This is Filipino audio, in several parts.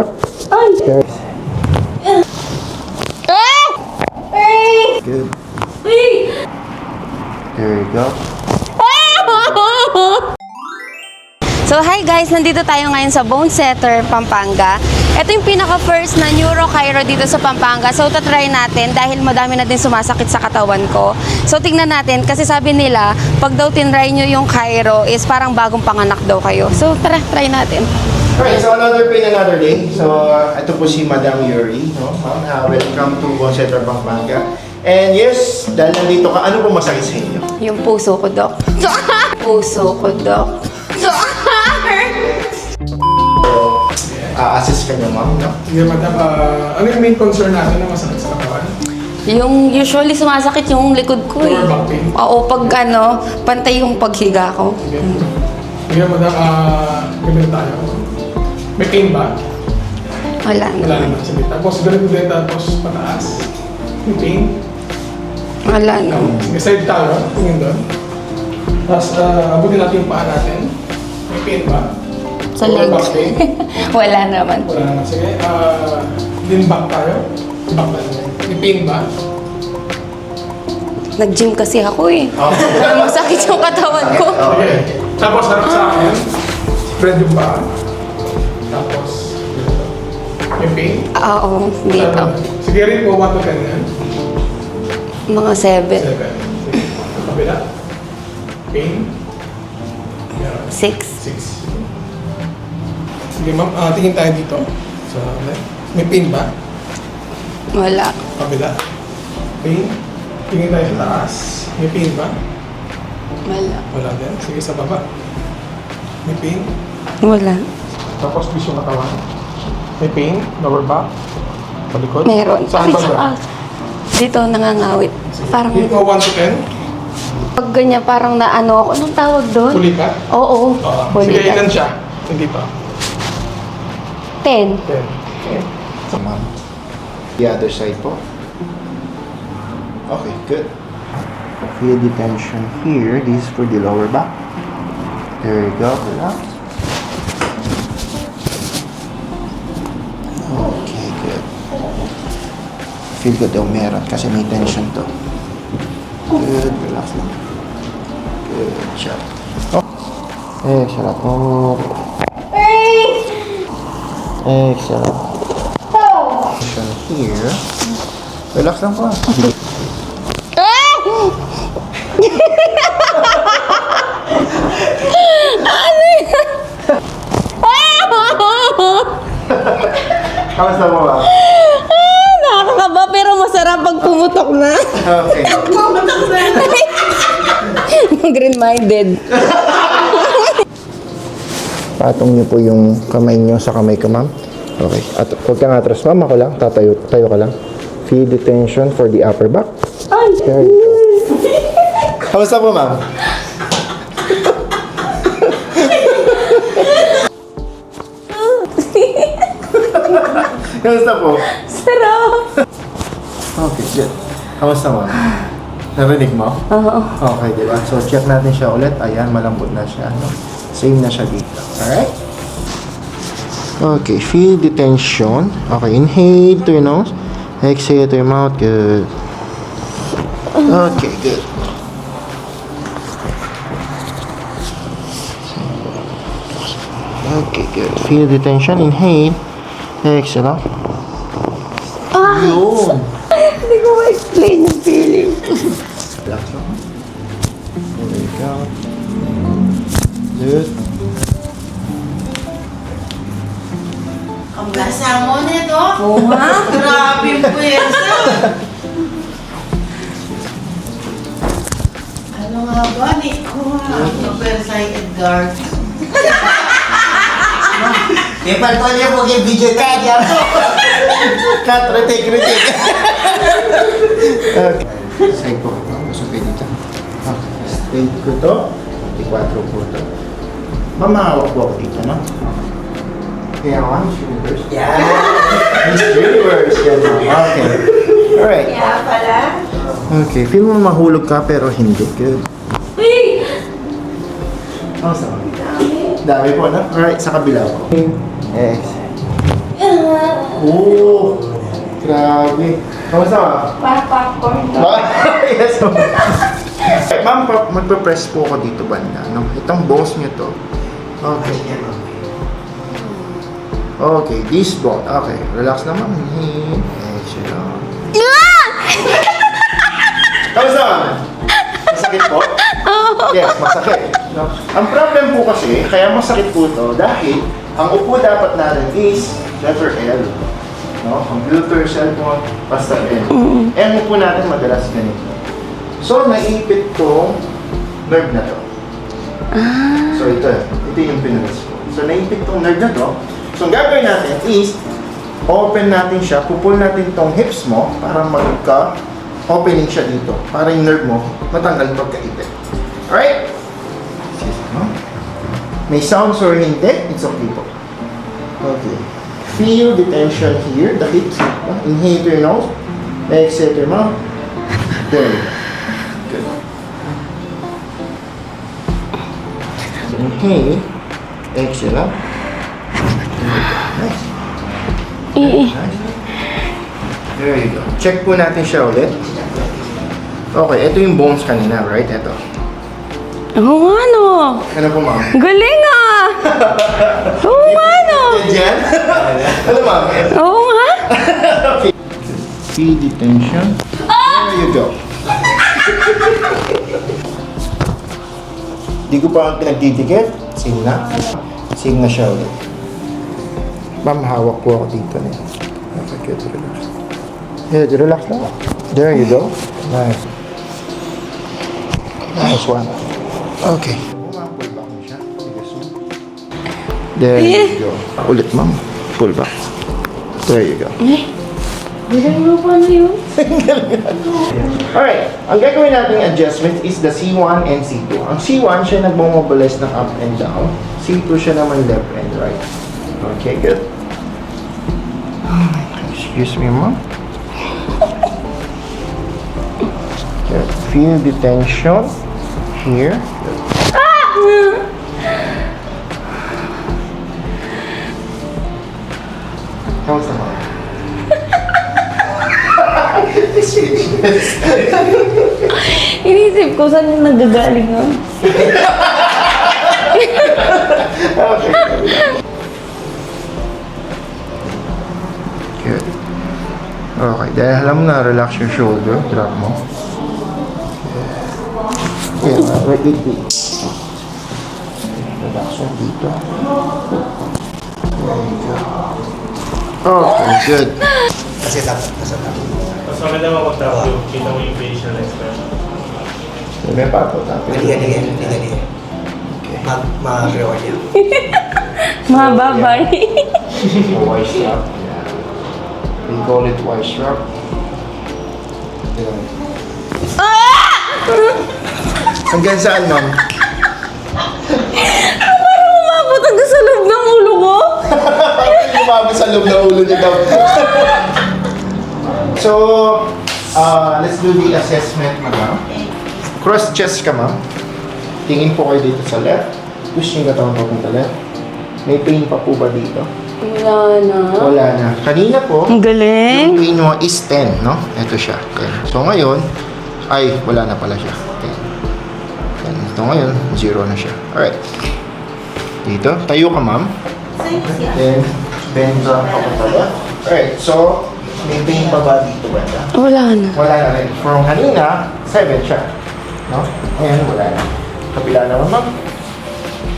Good. There you go. So hi guys, nandito tayo ngayon sa Bone Setter, Pampanga. Ito yung pinaka-first na Neuro Chiro dito sa Pampanga. So tatry natin dahil madami na din sumasakit sa katawan ko. So tingnan natin kasi sabi nila, pag daw tinry nyo yung Chiro is parang bagong panganak daw kayo. So tara, try natin. Alright, so another pain, another day. So ito po si Madam Yuri, no? Ma'am, welcome to Bone Setter, Pampanga. And yes, dahil nandito ka, ano po masakit sa inyo? Yung puso ko, Dok. Puso ko, Dok. Assist ka niyo, ma'am, no? Sige, madam. Ano yung main concern natin na masakit sa katawan? Yung usually sumasakit yung likod ko eh. Lower back pain? Oo, pag ano, pantay yung paghiga ko. Sige. Sige, madam. Ganun tayo. May pain ba? Wala Wala naman. naman. Sige. Tapos ganun din. Tapos pataas. May pain? Wala naman. Sige, side tayo. Tingin doon. Tapos abutin natin yung paa natin. May pain ba? Sa Lower legs. back pain? Wala naman. Wala naman. Sige. Lean back tayo. Back tayo. May pain ba? Nag-gym kasi ako eh. Kaya masakit yung katawan ko. Okay. Tapos harap sa akin. Spread yung paa. Tapos, dito. May pain? Oo, dito. Sige rin po, 1 to 10 yan. Mga 7, 7. Kabila. Pain? Meron. 6. 6. Sige ma'am, tingin tayo dito. Sa left. May pain ba? Wala. Kabila. Pain? Tingin tayo sa taas. May pain ba? Wala. Wala din. Sige sa baba. May pain? Wala. Tapos bis yung katawan. May pain? Lower back? Palikod? Meron. Saan Ay, ba? sa dito nangangawit. Parang Dito 1 to 10? pag ganyan, parang naano ako. Anong tawag doon? Fully cut? Oo. Sige, Fully ilan cut. siya? Hindi pa. 10. 10. Okay. Ma'am. The other side po. Okay, good. Feel the tension here. This is for the lower back. There you go. Relax. Okay, good. Feel ko daw meron kasi may tension to. Good. Relax lang. Good job. Oh. Excellent. Oh. Excellent. Tension here. Relax lang po. Kamusta mo ba? Nakakaba pero masarap pag pumutok na. Okay. Green-minded. Patong niyo po yung kamay niyo sa kamay ko, ma'am. Okay. At huwag kang atras, ma'am. Ako lang. Tayo ka lang. Feel the tension for the upper back. There you go. Kamusta po, ma'am? Kamusta po? Sarap. Okay, good. Kamusta, ma'am? Narinig mo? Oo. Okay, diba? So, check natin siya ulit. Ayan, malambot na siya. No? Same na siya dito. Alright? Okay, feel the tension. Okay, inhale to your nose. Exhale to your mouth. Good. Okay, good. Okay, good. Feel the tension. Inhale. Exhale. Yun. Hindi ko ma-explain yung feeling. Relax lang. There you go. Good. Ang lasa mo nito. Oo nga. Grabe yung pwersa. Ano nga ba? Ni ko nga. Ang pwersa yung Edgar. Ipal ko niya po yung video tag. Cut, retake. Okay. Side po. Gusto kayo dito. Okay. Straight ko to. 24 po to. Mamahawak po ako dito, no? Kaya ako, Miss Universe. Yeah! Miss Universe. Yan, ma'am. Okay. Alright. Kaya pala. Okay. Feel mo mahulog ka pero hindi. Good. Uy! Ano sa dami po, no? Alright, sa kabila po. Exhale. Oh, grabe. Kamusta ma'am? Para popcorn. Yes, ma'am. Ma'am, magpa-press po ako dito banda. No? Itong bones nyo to. Okay. Okay, this bone. Okay, relax na ma'am. Exhale. Kamusta ma'am? Masakit po? Yes, masakit. No? Ang problem po kasi, kaya masakit po to dahil ang upo dapat natin is letter L. No? Computer, cellphone, basta L. Ang upo natin madalas ganito. So, naipit tong nerve na to. So, ito yung pinalas ko. So, naipit tong nerve na to. So, ang gagawin natin is, open natin siya, pupul natin tong hips mo para magka-opening siya dito. Para yung nerve mo matanggal pagkaipit. Alright? May sounds or hindi, it's okay po. Okay. Feel the tension here, the hips. Inhale through your nose. Exhale through your mouth. There you go. Good. Inhale. Exhale out. Nice. Nice. There you go. Check po natin siya ulit. Okay, ito yung bones kanina, right? Ito. Oo nga, no. Ano po, ma'am? Galing ah! Oo nga, no. Diyan? Ano, ma'am? Oo nga. Okay. Feel the tension. There you go. Di ko pa pinagdidikit. Sige na. Sige na siya ulit. Ma'am, hawak po ako dito. Okay, good. Relax. Yeah, relax na. There you go. Nice. Nice one. Okay. Pull back mo siya. Sige, so. There you go. Ulit, ma'am. Pull back. There you go. Galing mo pa na yun. Alright, ang gagawin nating adjustment is the C1 and C2. Ang C1, siya nagmomobilize ng up and down. C2 siya naman left and right. Okay, good. Excuse me, ma'am. Good. Feel the tension here. Kamusta, ma'am? Inisip ko, saan yung nagagaling yun? Okay. Good. Okay, dahil alam mo na, relax your shoulder. Drop mo. Yeah, right it be. Relax yung dito. There you go. Okay, good. Kasi tapos nasa tapos. Mas maganda mag-tap yung kita mo yung facial expression. May papo tapos. Liga. Okay. Ma-reward niya. Mababay. A wide strap. Yeah. We call it wide strap. Hanggang saan, ma'am? Parang umabot hanggang sa loob ng ulo ko. Lumabas sa loob ng ulo niya daw. So, let's do the assessment, madam. Cross chest ka, ma'am. Tingin po kayo dito sa left. Push yung katawan po punta left. May pain pa po ba dito? Wala na. Wala na. Kanina po, Ang yung galing. pain mo is 10, no? Ito siya. Okay. So, ngayon, ay, wala na pala siya. Okay. Ito ngayon, 0 na siya. Alright. Dito, tayo ka, ma'am. Then, bend ka papunta left. Alright, so, may pain pa ba dito banda? Wala na. Wala na rin. From kanina, 7 siya. No? Ngayon, wala na. Kapila naman, ma'am?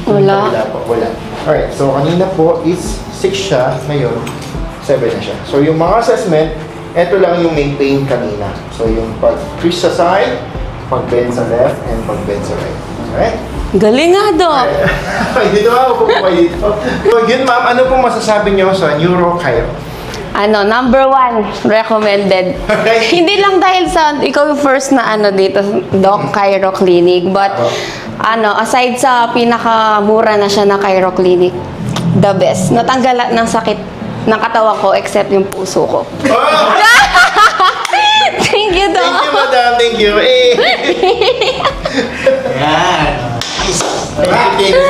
Wala. Wala po, wala. Alright, so kanina po is 6 siya. Ngayon, 7 na siya. So, yung mga assessment, ito lang yung main pain kanina. So, yung pag-twist sa side, pag-bend sa left, and pag-bend sa right. Alright? Galing nga, Dok. Ay, dito ako po kayo dito. So, yun ma'am, ano pong masasabi niyo sa Neuro Chiro? Ano, number 1, recommended. Hindi lang dahil sa, ikaw yung first na ano dito, Doc Chiro Clinic. But, ano, aside sa pinakamura na siya na Chiro Clinic, the best. Natanggal ng sakit ng katawan ko except yung puso ko. Thank you, Doc. Thank you, madam. Thank you. Eh. Yan. Thank you.